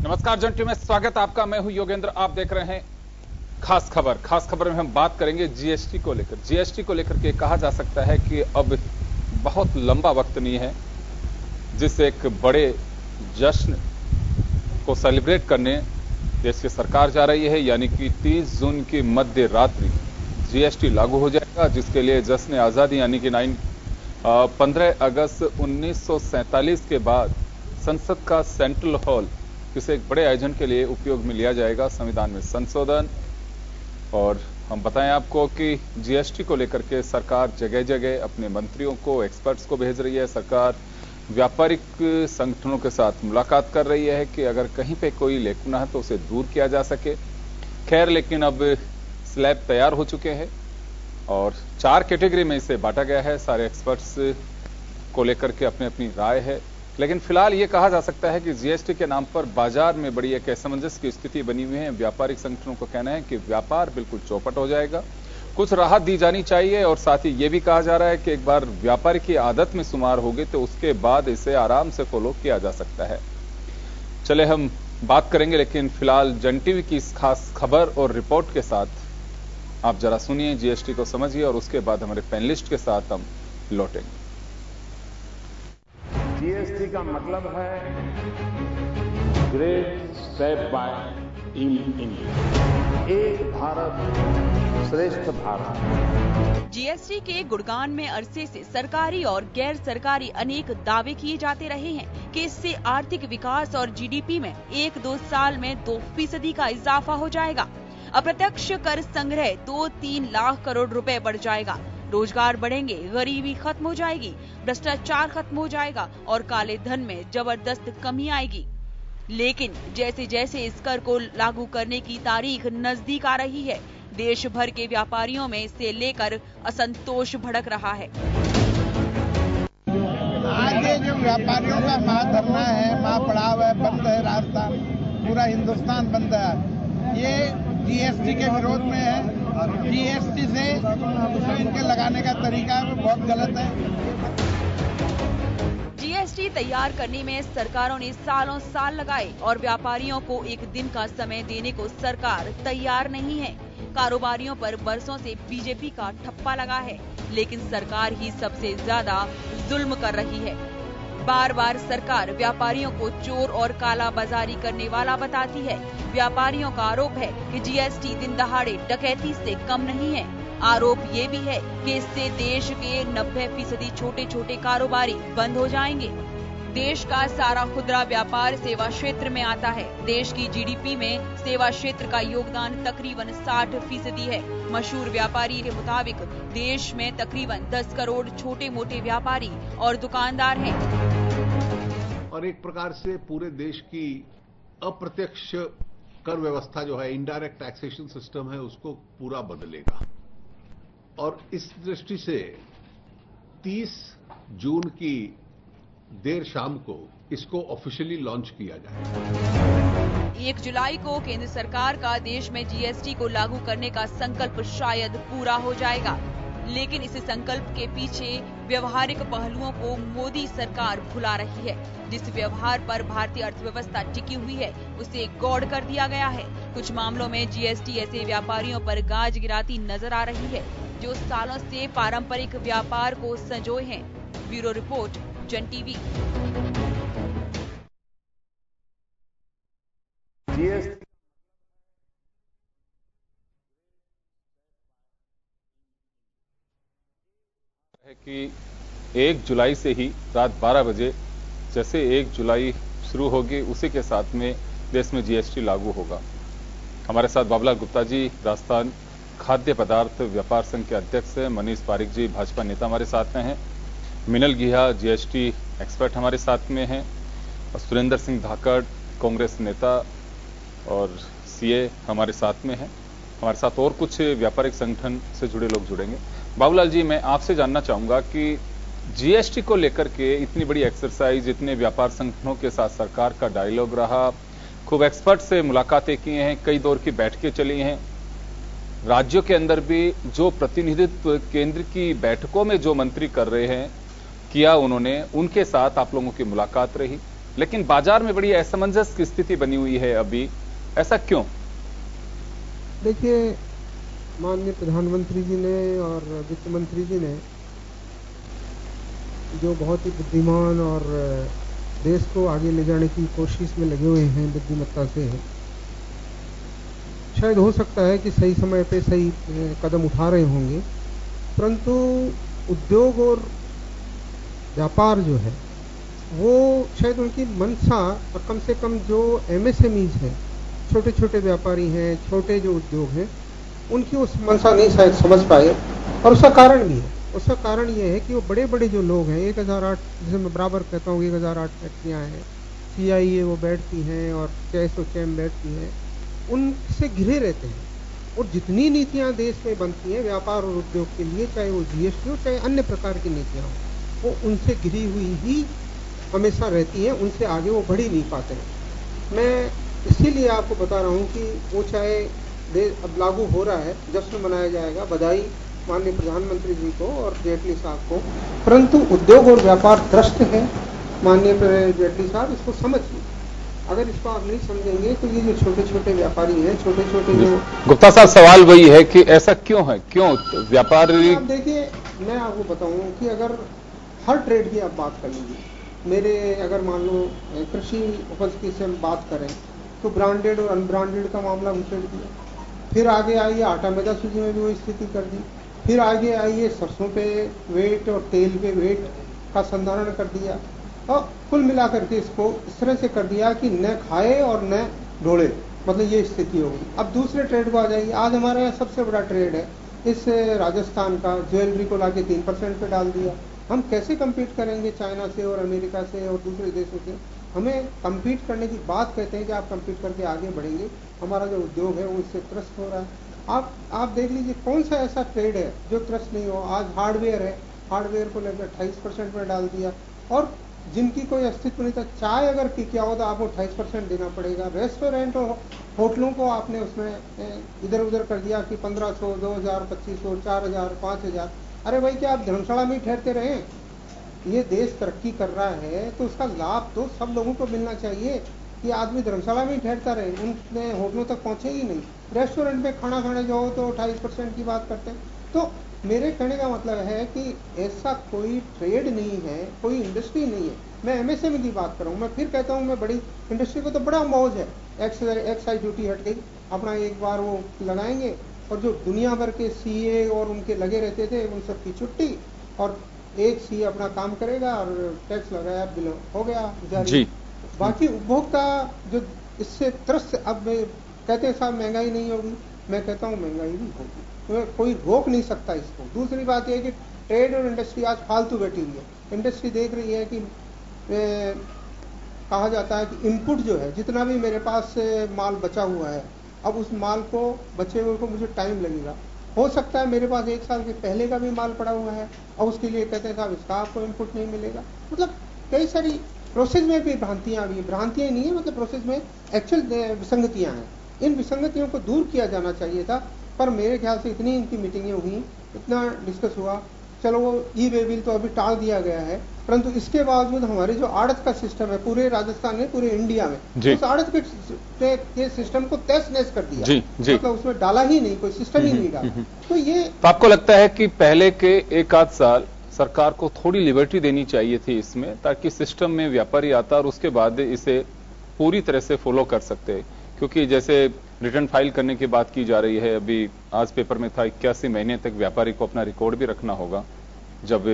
नमस्कार जन टीवी में स्वागत आपका। मैं हूं योगेंद्र। आप देख रहे हैं खास खबर। खास खबर में हम बात करेंगे जीएसटी को लेकर। जीएसटी को लेकर के कहा जा सकता है कि अब बहुत लंबा वक्त नहीं है जिस एक बड़े जश्न को सेलिब्रेट करने देश की सरकार जा रही है, यानी कि 30 जून की मध्य रात्रि जीएसटी लागू हो जाएगा, जिसके लिए जश्न आजादी यानी कि 15 अगस्त 1947 के बाद संसद का सेंट्रल हॉल किसी एक बड़े आयोजन के लिए उपयोग में लिया जाएगा। संविधान में संशोधन। और हम बताएं आपको कि जीएसटी को लेकर के सरकार जगह जगह अपने मंत्रियों को, एक्सपर्ट्स को भेज रही है। सरकार व्यापारिक संगठनों के साथ मुलाकात कर रही है कि अगर कहीं पे कोई लेकुना है तो उसे दूर किया जा सके। खैर, लेकिन अब स्लैब तैयार हो चुके हैं और 4 कैटेगरी में इसे बांटा गया है। सारे एक्सपर्ट्स को लेकर के अपनी अपनी राय है, लेकिन फिलहाल ये कहा जा सकता है कि जीएसटी के नाम पर बाजार में बड़ी एक असमंजस की स्थिति बनी हुई है। व्यापारिक संगठनों को कहना है कि व्यापार बिल्कुल चौपट हो जाएगा, कुछ राहत दी जानी चाहिए। और साथ ही ये भी कहा जा रहा है कि एक बार व्यापारी की आदत में शुमार होगी तो उसके बाद इसे आराम से फॉलो किया जा सकता है। चले हम बात करेंगे, लेकिन फिलहाल जन टीवी की इस खास खबर और रिपोर्ट के साथ आप जरा सुनिए, जीएसटी को समझिए और उसके बाद हमारे पैनलिस्ट के साथ हम लौटेंगे। जीएसटी का मतलब है great step by in India, एक भारत श्रेष्ठ भारत। जीएसटी के गुणगान में अरसे से सरकारी और गैर सरकारी अनेक दावे किए जाते रहे हैं कि इससे आर्थिक विकास और जीडीपी में 1-2 साल में 2% का इजाफा हो जाएगा। अप्रत्यक्ष कर संग्रह 2-3 लाख करोड़ रुपए बढ़ जाएगा, रोजगार बढ़ेंगे, गरीबी खत्म हो जाएगी, भ्रष्टाचार खत्म हो जाएगा और काले धन में जबरदस्त कमी आएगी। लेकिन जैसे जैसे इस कर को लागू करने की तारीख नजदीक आ रही है, देश भर के व्यापारियों में इसे लेकर असंतोष भड़क रहा है। आगे जो व्यापारियों का महाधरना है, महापड़ाव है, बंद है, रास्ता पूरा हिंदुस्तान बंद है। ये जीएसटी के विरोध में है। जीएसटी से इनके लगाने का तरीका बहुत गलत है। जीएसटी तैयार करने में सरकारों ने सालों साल लगाए और व्यापारियों को एक दिन का समय देने को सरकार तैयार नहीं है। कारोबारियों पर बरसों से बीजेपी का ठप्पा लगा है, लेकिन सरकार ही सबसे ज्यादा जुल्म कर रही है। बार बार सरकार व्यापारियों को चोर और काला बाजारी करने वाला बताती है। व्यापारियों का आरोप है कि जीएसटी दिन दहाड़े डकैती से कम नहीं है। आरोप ये भी है कि इससे देश के 90% छोटे छोटे कारोबारी बंद हो जाएंगे। देश का सारा खुदरा व्यापार सेवा क्षेत्र में आता है। देश की जीडीपी में सेवा क्षेत्र का योगदान तकरीबन 60% है। मशहूर व्यापारी के मुताबिक देश में तकरीबन 10 करोड़ छोटे मोटे व्यापारी और दुकानदार हैं। और एक प्रकार से पूरे देश की अप्रत्यक्ष कर व्यवस्था जो है, इनडायरेक्ट टैक्सेशन सिस्टम है, उसको पूरा बदलेगा। और इस दृष्टि से 30 जून की देर शाम को इसको ऑफिशियली लॉन्च किया जाएगा। 1 जुलाई को केंद्र सरकार का देश में जीएसटी को लागू करने का संकल्प शायद पूरा हो जाएगा, लेकिन इस संकल्प के पीछे व्यवहारिक पहलुओं को मोदी सरकार भुला रही है। जिस व्यवहार पर भारतीय अर्थव्यवस्था टिकी हुई है उसे गौड़ कर दिया गया है। कुछ मामलों में जीएसटी ऐसे व्यापारियों पर गाज गिराती नजर आ रही है जो सालों से पारंपरिक व्यापार को संजोए हैं। ब्यूरो रिपोर्ट, जन टीवी। जीएसटी है कि 1 जुलाई से ही रात 12 बजे जैसे 1 जुलाई शुरू होगी उसी के साथ में देश में जीएसटी लागू होगा। हमारे साथ बाबूलाल गुप्ता जी, राजस्थान खाद्य पदार्थ व्यापार संघ के अध्यक्ष हैं। मनीष पारिक जी, भाजपा नेता हमारे साथ में हैं। मिनल गिहा, जीएसटी एक्सपर्ट हमारे साथ में हैं। और सुरेंद्र सिंह धाकड़, कांग्रेस नेता और सीए हमारे साथ में हैं। हमारे साथ और कुछ व्यापारिक संगठन से जुड़े लोग जुड़ेंगे। बाबूलाल जी, मैं आपसे जानना चाहूंगा कि जीएसटी को लेकर के इतनी बड़ी एक्सरसाइज, इतने व्यापार संगठनों के साथ सरकार का डायलॉग रहा, खूब एक्सपर्ट से मुलाकातें की हैं, कई दौर की बैठकें चली हैं। राज्यों के अंदर भी जो प्रतिनिधित्व केंद्र की बैठकों में जो मंत्री कर रहे हैं किया उन्होंने, उनके साथ आप लोगों की मुलाकात रही। लेकिन बाजार में बड़ी असमंजस की स्थिति बनी हुई है अभी, ऐसा क्यों? देखिए, माननीय प्रधानमंत्री जी ने और वित्त मंत्री जी ने जो बहुत ही बुद्धिमान और देश को आगे ले जाने की कोशिश में लगे हुए हैं बुद्धिमत्ता से, शायद हो सकता है कि सही समय पे सही कदम उठा रहे होंगे, परंतु उद्योग और व्यापार जो है वो शायद उनकी मंशा, और कम से कम जो एमएसएमईज हैं, छोटे छोटे व्यापारी हैं, छोटे जो उद्योग हैं, उनकी उस मंशा नहीं शायद समझ पाए। और उसका कारण भी है, उसका कारण ये है कि वो बड़े बड़े जो लोग हैं, 1008, जैसे मैं बराबर कहता हूँ 1008 फैक्ट्रियाँ हैं, CIA वो बैठती हैं और CSOCHAM बैठती हैं, उनसे घिरे रहते हैं। और जितनी नीतियां देश में बनती हैं व्यापार और उद्योग के लिए, चाहे वो GST हो चाहे अन्य प्रकार की नीतियां हो, वो उनसे घिरी हुई ही हमेशा रहती हैं, उनसे आगे वो बढ़ ही नहीं पाते हैं। मैं इसीलिए आपको बता रहा हूं कि वो चाहे देश अब लागू हो रहा है, जश्न मनाया जाएगा, बधाई माननीय प्रधानमंत्री जी को और जेटली साहब को, परंतु उद्योग और व्यापार त्रस्त है। माननीय जेटली साहब, इसको समझिए। अगर इसको आप नहीं समझेंगे तो ये जो छोटे छोटे व्यापारी हैं, छोटे छोटे जो गुप्ता साहब, सवाल वही है कि ऐसा क्यों है, क्यों व्यापारी? आप देखिए, मैं आपको बताऊं कि अगर हर ट्रेड की आप बात कर लीजिए, मेरे अगर मान लो कृषि उपज की से हम बात करें तो ब्रांडेड और अनब्रांडेड का मामला घुसेड़ दिया, फिर आगे आइए आटा मैदा सूजी में भी वो स्थिति कर दी, फिर आगे आइए सरसों पे वेट और तेल पे वेट का संधारण कर दिया, और कुल मिलाकर के इसको इस तरह से कर दिया कि न खाए और न ढोले, मतलब ये स्थिति होगी। अब दूसरे ट्रेड को आ जाइए। आज हमारे यहाँ सबसे बड़ा ट्रेड है इस राजस्थान का, ज्वेलरी को लाके 3% पे डाल दिया। हम कैसे कम्पीट करेंगे चाइना से और अमेरिका से और दूसरे देशों से? हमें कम्पीट करने की बात कहते हैं कि आप कम्पीट करके आगे बढ़ेंगे, हमारा जो उद्योग है वो इससे त्रस्त हो रहा है। आप देख लीजिए कौन सा ऐसा ट्रेड है जो त्रस्त नहीं हो। आज हार्डवेयर है, हार्डवेयर को लेकर 28% में डाल दिया, और जिनकी कोई अस्तित्व नहीं था, चाय अगर पी किया हो तो आपको 28% देना पड़ेगा। रेस्टोरेंट और होटलों को आपने उसमें इधर उधर कर दिया कि 1500, 2000, 2500, 4000, 5000। अरे भाई, क्या आप धर्मशाला में ही ठहरते रहे? ये देश तरक्की कर रहा है तो उसका लाभ तो सब लोगों को मिलना चाहिए कि आदमी धर्मशाला में ही ठहरता रहे, उनने होटलों तक पहुंचे ही नहीं। रेस्टोरेंट में खाना खाने जाओ तो 28% की बात करते हैं। तो मेरे कहने का मतलब है कि ऐसा कोई ट्रेड नहीं है, कोई इंडस्ट्री नहीं है। मैं MSME की बात कर रहा हूँ। मैं फिर कहता हूँ, मैं बड़ी इंडस्ट्री को तो बड़ा मौज है, एक्साइज ड्यूटी हट गई, अपना एक बार वो लगाएंगे, और जो दुनिया भर के CA और उनके लगे रहते थे उन सब की छुट्टी, और एक CA अपना काम करेगा और टैक्स लगाया, बिल हो गया जारी। बाकी उपभोक्ता जो इससे त्रस्त, अब कहते हैं साहब महंगाई नहीं होगी, मैं कहता हूँ महंगाई भी होगी, तो कोई रोक नहीं सकता इसको। दूसरी बात यह है कि ट्रेड और इंडस्ट्री आज फालतू बैठी हुई है। इंडस्ट्री देख रही है कि कहा जाता है कि इनपुट जो है, जितना भी मेरे पास माल बचा हुआ है, अब उस माल को, बचे हुए को मुझे टाइम लगेगा। हो सकता है मेरे पास 1 साल के पहले का भी माल पड़ा हुआ है, और उसके लिए कहते हैं साहब इसका आपको इनपुट नहीं मिलेगा। मतलब कई सारी प्रोसेस में भी भ्रांतियां नहीं है, मतलब प्रोसेस में एक्चुअल विसंगतियां हैं। इन विसंगतियों को दूर किया जाना चाहिए था, पर मेरे ख्याल से इतनी इनकी मीटिंगें हुई, इतना डिस्कस हुआ, चलो वो ई-वे बिल तो अभी टाल दिया गया है, परंतु इसके बावजूद हमारे जो आड़त का सिस्टम है पूरे राजस्थान में, पूरे इंडिया में, उस आड़त के सिस्टम को तहस नहस कर दिया। मतलब उसमें डाला ही नहीं, कोई सिस्टम ही नहीं डाला। तो ये तो आपको लगता है कि पहले के 1 आध साल सरकार को थोड़ी लिबर्टी देनी चाहिए थी इसमें, ताकि सिस्टम में व्यापारी आता और उसके बाद इसे पूरी तरह से फॉलो कर सकते? क्योंकि जैसे रिटर्न फाइल करने की बात की जा रही है, अभी आज पेपर में था 81 महीने तक व्यापारी को अपना रिकॉर्ड भी रखना होगा जब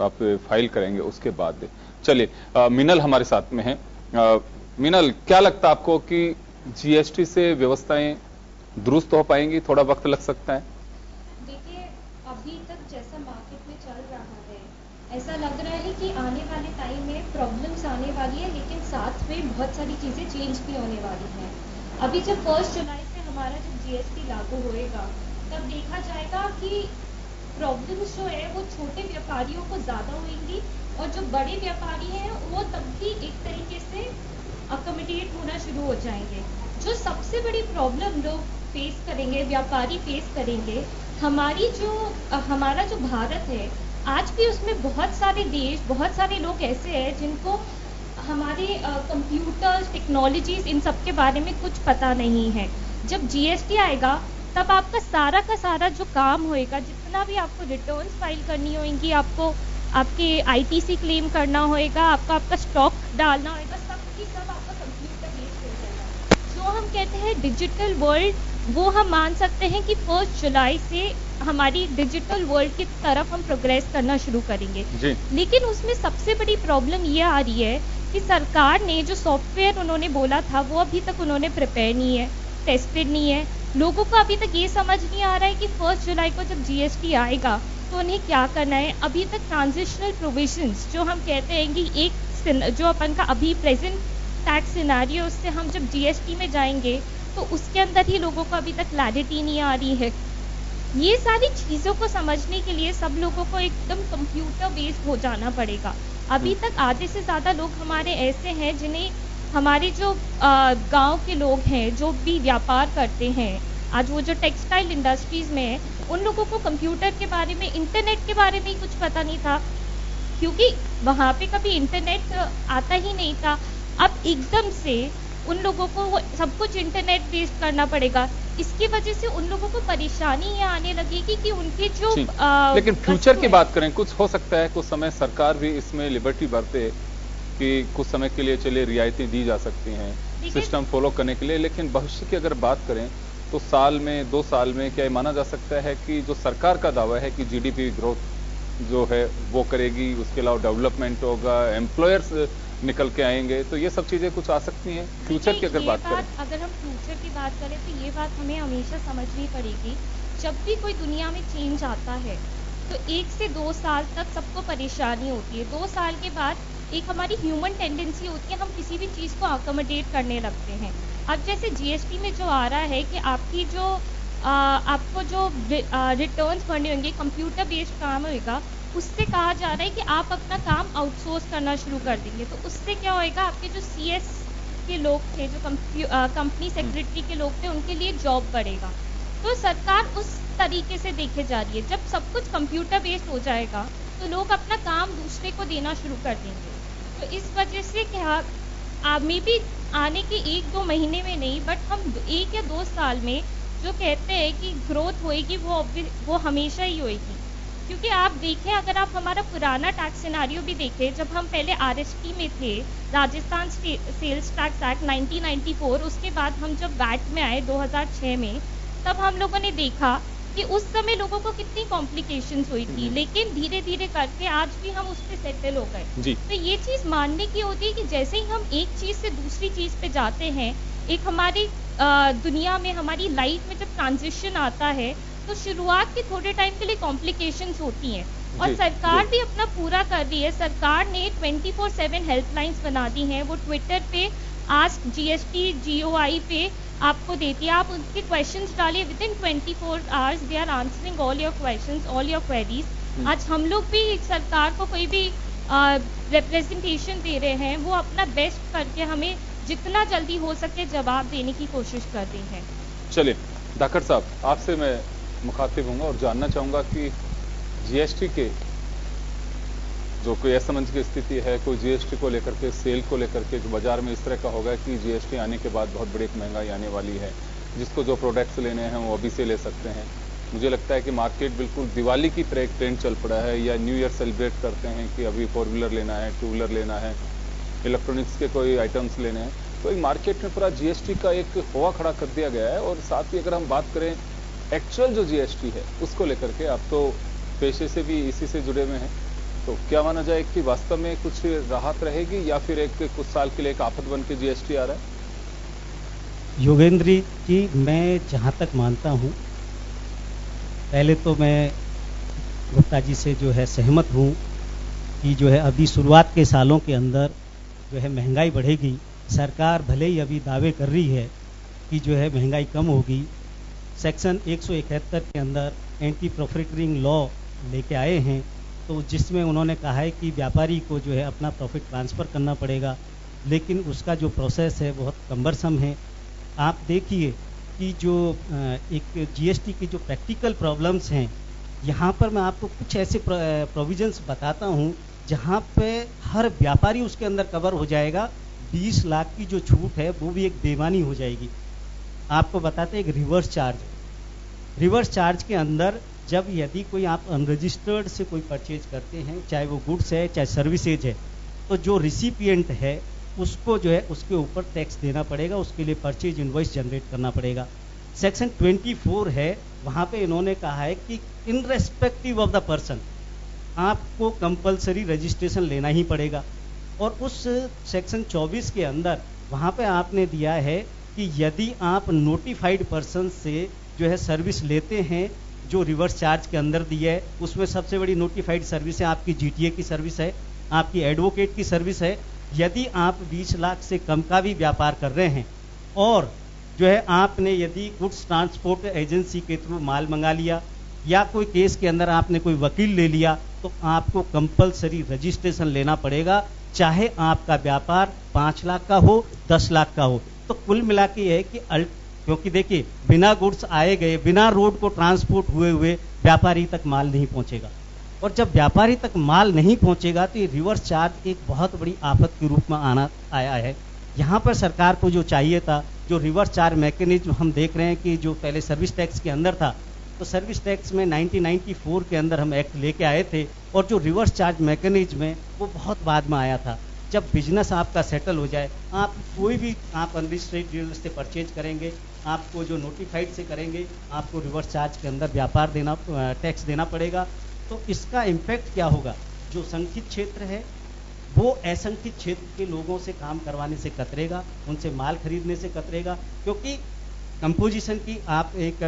आप फाइल करेंगे उसके बाद। चलिए, मिनल हमारे साथ में है। मिनल, क्या लगता है आपको कि GST से व्यवस्थाएं दुरुस्त हो पाएंगी? थोड़ा वक्त लग सकता है? देखिए, अभी तक जैसा मार्केट में चल रहा है, ऐसा लग रहा है कि आने वाले टाइम में प्रॉब्लम्स आने वाली है, लेकिन साथ में बहुत सारी चीजें चेंज भी होने वाली हैं। अभी जब 1 जुलाई से हमारा जब GST लागू होएगा, तब देखा जाएगा कि प्रॉब्लम्स जो है वो छोटे व्यापारियों को ज्यादा होंगी, और जो बड़े व्यापारी हैं वो तब भी एक तरीके से अकोमोडेट होना शुरू हो जाएंगे। जो सबसे बड़ी प्रॉब्लम लोग फेस करेंगे, व्यापारी फेस करेंगे, हमारा जो भारत है, आज भी उसमें बहुत सारे देश, बहुत सारे लोग ऐसे हैं जिनको हमारे कंप्यूटर्स, टेक्नोलॉजीज, इन सब के बारे में कुछ पता नहीं है। जब जीएसटी आएगा तब आपका सारा का सारा जो काम होएगा, जितना भी आपको रिटर्न्स फाइल करनी होंगी, आपको आपके आईटीसी क्लेम करना होएगा, आपका स्टॉक डालना होएगा, सब की सब आपका कंप्यूटर बेस्ड हो जाएगा। जो हम कहते हैं डिजिटल वर्ल्ड, वो हम मान सकते हैं कि 1 जुलाई से हमारी डिजिटल वर्ल्ड की तरफ हम प्रोग्रेस करना शुरू करेंगे जी। लेकिन उसमें सबसे बड़ी प्रॉब्लम ये आ रही है कि सरकार ने जो सॉफ्टवेयर उन्होंने बोला था वो अभी तक उन्होंने प्रिपेयर नहीं है, टेस्टेड नहीं है। लोगों को अभी तक ये समझ नहीं आ रहा है कि 1 जुलाई को जब जीएसटी आएगा तो उन्हें क्या करना है। अभी तक ट्रांजिशनल प्रोविजंस जो हम कहते हैं कि एक जो अपन का अभी प्रेजेंट टैक्स सिनेरियो से हम जब जीएसटी में जाएंगे तो उसके अंदर ही लोगों को अभी तक क्लैरिटी नहीं आ रही है। ये सारी चीज़ों को समझने के लिए सब लोगों को एकदम कंप्यूटर बेस्ड हो जाना पड़ेगा। अभी तक आधे से ज़्यादा लोग हमारे ऐसे हैं जिन्हें हमारे जो गांव के लोग हैं जो भी व्यापार करते हैं, आज वो जो टेक्सटाइल इंडस्ट्रीज में है, उन लोगों को कंप्यूटर के बारे में, इंटरनेट के बारे में कुछ पता नहीं था, क्योंकि वहाँ पे कभी इंटरनेट आता ही नहीं था। अब एकदम से उन लोगों को सब कुछ इंटरनेट बेस्ड करना पड़ेगा। इसकी वजह से उन लोगों को परेशानी ये आने लगेगी कि उनके जो लेकिन फ्यूचर की बात करें, कुछ हो सकता है कुछ समय सरकार भी इसमें लिबर्टी बरते कि कुछ समय के लिए चलिए रियायतें दी जा सकती हैं सिस्टम फॉलो करने के लिए। लेकिन भविष्य की अगर बात करें तो साल में 2 साल में क्या माना जा सकता है कि जो सरकार का दावा है कि जीडीपी ग्रोथ जो है वो करेगी, उसके अलावा डेवलपमेंट होगा, एम्प्लॉयर्स निकल के आएंगे, तो ये सब चीजें कुछ आ सकती हैं फ्यूचर की अगर बात करें। अगर हम फ्यूचर की बात करें तो ये बात हमें हमेशा समझनी पड़ेगी, जब भी कोई दुनिया में चेंज आता है तो 1 से 2 साल तक सबको परेशानी होती है। 2 साल के बाद एक हमारी ह्यूमन टेंडेंसी होती है, हम किसी भी चीज़ को अकोमोडेट करने लगते हैं। अब जैसे जीएसटी में जो आ रहा है कि आपकी जो आपको जो रिटर्न्स भरने होंगे, कंप्यूटर बेस्ड काम होगा, उससे कहा जा रहा है कि आप अपना काम आउटसोर्स करना शुरू कर देंगे। तो उससे क्या होएगा, आपके जो सीएस के लोग थे, जो कंपनी सेक्रेटरी के लोग थे, उनके लिए जॉब बढ़ेगा। तो सरकार उस तरीके से देखे जा रही है, जब सब कुछ कंप्यूटर बेस्ड हो जाएगा तो लोग अपना काम दूसरे को देना शुरू कर देंगे। तो इस वजह से क्या मे भी आने के 1-2 महीने में नहीं, बट हम 1 या 2 साल में जो कहते हैं कि ग्रोथ होएगी वो हमेशा ही होएगी। क्योंकि आप देखें, अगर आप हमारा पुराना टैक्स सिनेरियो भी देखें, जब हम पहले आरएसटी में थे, राजस्थान सेल्स टैक्स एक्ट 1994, उसके बाद हम जब वैट में आए 2006 में, तब हम लोगों ने देखा कि उस समय लोगों को कितनी कॉम्प्लिकेशंस हुई थी, लेकिन धीरे धीरे करके आज भी हम उस पर सेटल हो गए। तो ये चीज़ मानने की होती है कि जैसे ही हम एक चीज़ से दूसरी चीज़ पे जाते हैं, एक हमारी दुनिया में, हमारी लाइफ में जब ट्रांजिशन आता है तो शुरुआत के थोड़े टाइम के लिए कॉम्प्लिकेशंस होती हैं, और सरकार भी अपना पूरा कर रही है। सरकार ने 24/7 हेल्पलाइंस बना दी हैं, वो ट्विटर पे आस्क जीएसटी GOI पे आपको देती है। आप उनके क्वेश्चंस डालिए, within 24 hours they are answering all your questions, all your queries. आज हम लोग भी सरकार को कोई भी रिप्रेजेंटेशन दे रहे हैं, वो अपना बेस्ट करके हमें जितना जल्दी हो सके जवाब देने की कोशिश कर रही हैं। चलिए धाकड़ साहब, आपसे मैं मुखातिब हूँगा और जानना चाहूँगा कि जीएसटी के जो कोई असमंजस की स्थिति है, कोई जीएसटी को लेकर के, सेल को लेकर के, जो बाजार में इस तरह का होगा कि जीएसटी आने के बाद बहुत बड़ी एक महंगाई आने वाली है, जिसको जो प्रोडक्ट्स लेने हैं वो अभी से ले सकते हैं। मुझे लगता है कि मार्केट बिल्कुल दिवाली की तरह एक ट्रेंड चल पड़ा है, या न्यू ईयर सेलिब्रेट करते हैं कि अभी 4 व्हीलर लेना है, 2 व्हीलर लेना है, इलेक्ट्रॉनिक्स के कोई आइटम्स लेने हैं। तो एक मार्केट में पूरा जीएसटी का एक हवा खड़ा कर दिया गया है। और साथ ही अगर हम बात करें एक्चुअल जो जीएसटी है उसको लेकर के, आप तो पेशे से भी इसी से जुड़े हुए हैं, तो क्या माना जाए कि वास्तव में कुछ राहत रहेगी या फिर एक कुछ साल के लिए एक आफत बन के जीएसटी आ रहा है? योगेंद्र जी, मैं जहाँ तक मानता हूँ, पहले तो मैं गुप्ता जी से जो है सहमत हूँ कि जो है अभी शुरुआत के सालों के अंदर जो है महंगाई बढ़ेगी। सरकार भले ही अभी दावे कर रही है कि जो है महंगाई कम होगी, सेक्शन 171 के अंदर एंटी प्रॉफिटरिंग लॉ लेके आए हैं, तो जिसमें उन्होंने कहा है कि व्यापारी को जो है अपना प्रॉफिट ट्रांसफ़र करना पड़ेगा, लेकिन उसका जो प्रोसेस है बहुत कम्बरसम है। आप देखिए कि जो एक जीएसटी की जो प्रैक्टिकल प्रॉब्लम्स हैं, यहाँ पर मैं आपको कुछ ऐसे प्रोविजंस बताता हूँ जहां पे हर व्यापारी उसके अंदर कवर हो जाएगा। 20 लाख की जो छूट है वो भी एक बेमानी हो जाएगी। आपको बताते हैं एक रिवर्स चार्ज के अंदर जब यदि कोई आप अनरजिस्टर्ड से कोई परचेज करते हैं, चाहे वो गुड्स है चाहे सर्विसेज है, तो जो रिसिपिएंट है उसको जो है उसके ऊपर टैक्स देना पड़ेगा, उसके लिए परचेज इनवॉइस जनरेट करना पड़ेगा। सेक्शन 24 है, वहां पे इन्होंने कहा है कि in respective of the person आपको कंपलसरी रजिस्ट्रेशन लेना ही पड़ेगा। और उस सेक्शन 24 के अंदर वहां पे आपने दिया है कि यदि आप नोटिफाइड पर्सन से जो है सर्विस लेते हैं, जो रिवर्स चार्ज के अंदर दिया है उसमें सबसे बड़ी नोटिफाइड सर्विस है आपकी जीटीए की सर्विस है, आपकी एडवोकेट की सर्विस है। यदि आप 20 लाख से कम का भी व्यापार कर रहे हैं और जो है आपने यदि गुड्स ट्रांसपोर्ट एजेंसी के थ्रू माल मंगा लिया या कोई केस के अंदर आपने कोई वकील ले लिया, तो आपको कंपलसरी रजिस्ट्रेशन लेना पड़ेगा, चाहे आपका व्यापार 5 लाख का हो 10 लाख का हो। तो कुल मिला के है कि क्योंकि देखिए बिना गुड्स आए गए, बिना रोड को ट्रांसपोर्ट हुए व्यापारी तक माल नहीं पहुंचेगा, और जब व्यापारी तक माल नहीं पहुंचेगा तो ये रिवर्स चार्ज एक बहुत बड़ी आफत के रूप में आया है। यहाँ पर सरकार को जो चाहिए था, जो रिवर्स चार्ज मैकेनिज्म हम देख रहे हैं कि जो पहले सर्विस टैक्स के अंदर था, तो सर्विस टैक्स में 1994 के अंदर हम एक्ट लेके आए थे, और जो रिवर्स चार्ज मैकेनिज्म है वो बहुत बाद में आया था। जब बिजनेस आपका सेटल हो जाए, आप कोई भी आप अनरजिस्टर्ड डीलर से परचेज करेंगे, आपको जो नोटिफाइड से करेंगे, आपको रिवर्स चार्ज के अंदर व्यापार देना टैक्स देना पड़ेगा। तो इसका इम्पैक्ट क्या होगा? जो संगठित क्षेत्र है वो असंगठित क्षेत्र के लोगों से काम करवाने से कतरेगा, उनसे माल खरीदने से कतरेगा, क्योंकि कंपोजिशन की आप एक